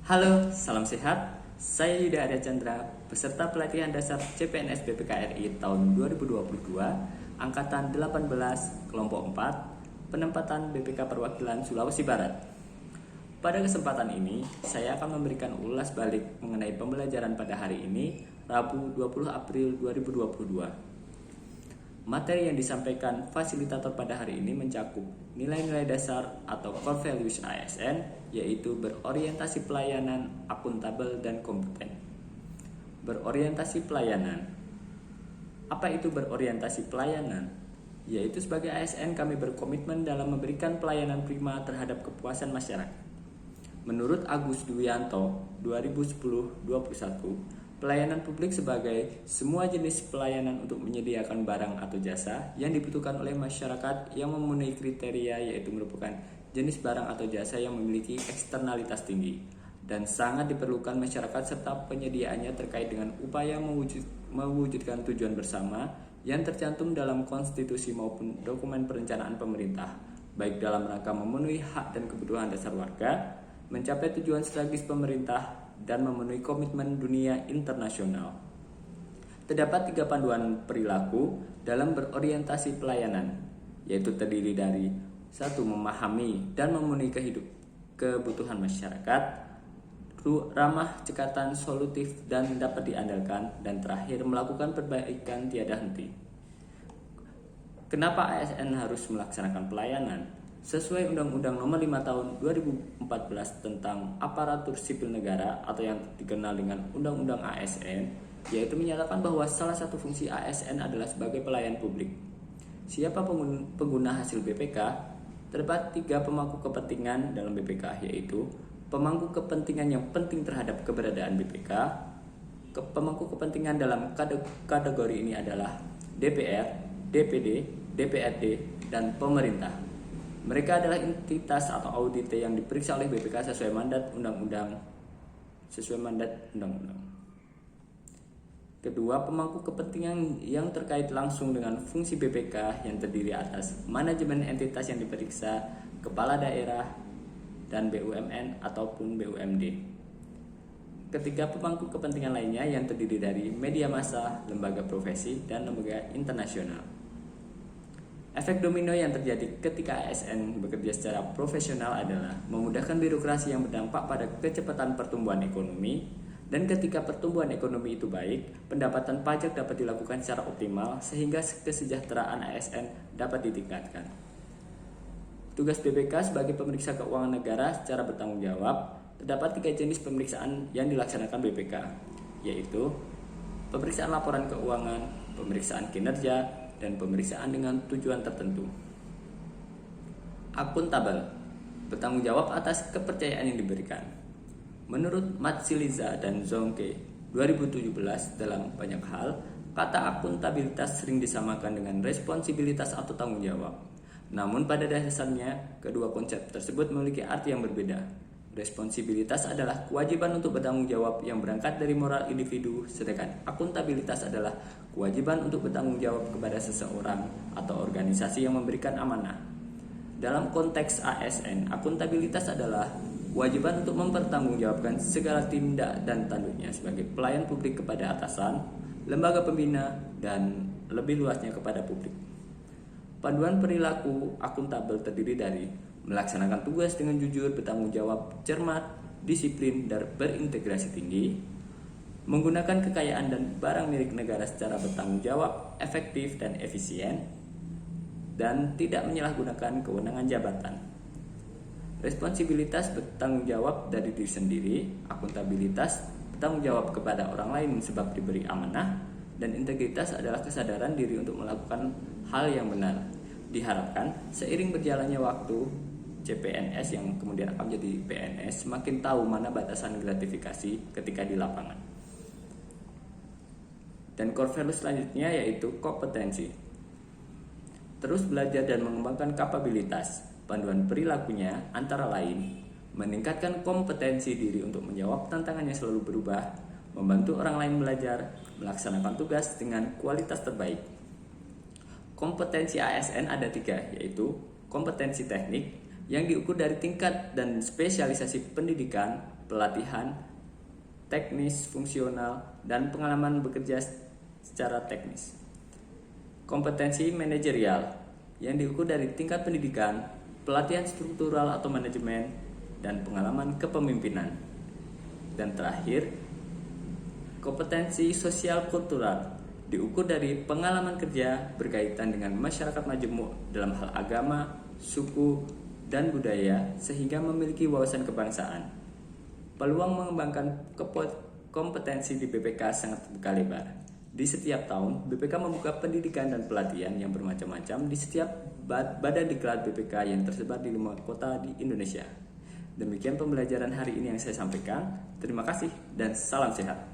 Halo, salam sehat. Saya Yuda Arya Chandra, peserta pelatihan dasar CPNS BPKRI tahun 2022, Angkatan 18, Kelompok 4, penempatan BPK Perwakilan Sulawesi Barat. Pada kesempatan ini, saya akan memberikan ulas balik mengenai pembelajaran pada hari ini, Rabu 20 April 2022. Materi yang disampaikan fasilitator pada hari ini mencakup nilai-nilai dasar atau core values ASN, yaitu berorientasi pelayanan, akuntabel, dan kompeten. Berorientasi pelayanan. Apa itu berorientasi pelayanan? Yaitu sebagai ASN kami berkomitmen dalam memberikan pelayanan prima terhadap kepuasan masyarakat. Menurut Agus Dwianto 2010-21, pelayanan publik sebagai semua jenis pelayanan untuk menyediakan barang atau jasa yang dibutuhkan oleh masyarakat yang memenuhi kriteria, yaitu merupakan jenis barang atau jasa yang memiliki eksternalitas tinggi dan sangat diperlukan masyarakat serta penyediaannya terkait dengan upaya mewujudkan tujuan bersama yang tercantum dalam konstitusi maupun dokumen perencanaan pemerintah, baik dalam rangka memenuhi hak dan kebutuhan dasar warga, mencapai tujuan strategis pemerintah, dan memenuhi komitmen dunia internasional. Terdapat 3 panduan perilaku dalam berorientasi pelayanan, yaitu terdiri dari 1. Memahami dan memenuhi kebutuhan masyarakat, ramah, cekatan, solutif, dan dapat diandalkan, dan terakhir melakukan perbaikan tiada henti. Kenapa ASN harus melaksanakan pelayanan? Sesuai Undang-Undang Nomor 5 Tahun 2014 tentang Aparatur Sipil Negara atau yang dikenal dengan Undang-Undang ASN, yaitu menyatakan bahwa salah satu fungsi ASN adalah sebagai pelayan publik. Siapa pengguna hasil BPK? Terdapat 3 pemangku kepentingan dalam BPK, yaitu pemangku kepentingan yang penting terhadap keberadaan BPK. Pemangku kepentingan dalam kategori ini adalah DPR, DPD, DPRD, dan pemerintah. Mereka adalah entitas atau audite yang diperiksa oleh BPK sesuai mandat undang-undang. Kedua, pemangku kepentingan yang terkait langsung dengan fungsi BPK yang terdiri atas manajemen entitas yang diperiksa, kepala daerah, dan BUMN ataupun BUMD. Ketiga, pemangku kepentingan lainnya yang terdiri dari media massa, lembaga profesi, dan lembaga internasional. Efek domino yang terjadi ketika ASN bekerja secara profesional adalah memudahkan birokrasi yang berdampak pada kecepatan pertumbuhan ekonomi, dan ketika pertumbuhan ekonomi itu baik, pendapatan pajak dapat dilakukan secara optimal sehingga kesejahteraan ASN dapat ditingkatkan. Tugas BPK sebagai pemeriksa keuangan negara secara bertanggung jawab. Terdapat 3 jenis pemeriksaan yang dilaksanakan BPK, yaitu pemeriksaan laporan keuangan, pemeriksaan kinerja, dan pemeriksaan dengan tujuan tertentu. Akuntabel, bertanggung jawab atas kepercayaan yang diberikan. Menurut Matsiliza dan Zonke 2017, dalam banyak hal, kata akuntabilitas sering disamakan dengan responsibilitas atau tanggung jawab. Namun pada dasarnya, kedua konsep tersebut memiliki arti yang berbeda. Responsibilitas adalah kewajiban untuk bertanggung jawab yang berangkat dari moral individu, sedangkan akuntabilitas adalah kewajiban untuk bertanggung jawab kepada seseorang atau organisasi yang memberikan amanah. Dalam konteks ASN, akuntabilitas adalah kewajiban untuk mempertanggungjawabkan segala tindak dan tanduknya sebagai pelayan publik kepada atasan, lembaga pembina, dan lebih luasnya kepada publik. Panduan perilaku akuntabel terdiri dari melaksanakan tugas dengan jujur, bertanggung jawab, cermat, disiplin, dan berintegrasi tinggi, menggunakan kekayaan dan barang milik negara secara bertanggung jawab, efektif, dan efisien, dan tidak menyalahgunakan kewenangan jabatan. Responsibilitas bertanggung jawab dari diri sendiri, akuntabilitas bertanggung jawab kepada orang lain sebab diberi amanah, dan integritas adalah kesadaran diri untuk melakukan hal yang benar. Diharapkan seiring berjalannya waktu, CPNS yang kemudian akan menjadi PNS semakin tahu mana batasan gratifikasi ketika di lapangan. Dan core value selanjutnya yaitu kompetensi. Terus belajar dan mengembangkan kapabilitas. Panduan perilakunya antara lain meningkatkan kompetensi diri untuk menjawab tantangan yang selalu berubah, membantu orang lain belajar, melaksanakan tugas dengan kualitas terbaik. Kompetensi ASN ada 3, yaitu kompetensi teknik, yang diukur dari tingkat dan spesialisasi pendidikan, pelatihan, teknis, fungsional, dan pengalaman bekerja secara teknis. Kompetensi manajerial yang diukur dari tingkat pendidikan, pelatihan struktural atau manajemen, dan pengalaman kepemimpinan. Dan terakhir, kompetensi sosial kultural diukur dari pengalaman kerja berkaitan dengan masyarakat majemuk dalam hal agama, suku, dan budaya sehingga memiliki wawasan kebangsaan. Peluang mengembangkan kompetensi di BPK sangat terbuka lebar. Di setiap tahun, BPK membuka pendidikan dan pelatihan yang bermacam-macam di setiap badan diklat BPK yang tersebar di 5 kota di Indonesia. Demikian pembelajaran hari ini yang saya sampaikan. Terima kasih dan salam sehat.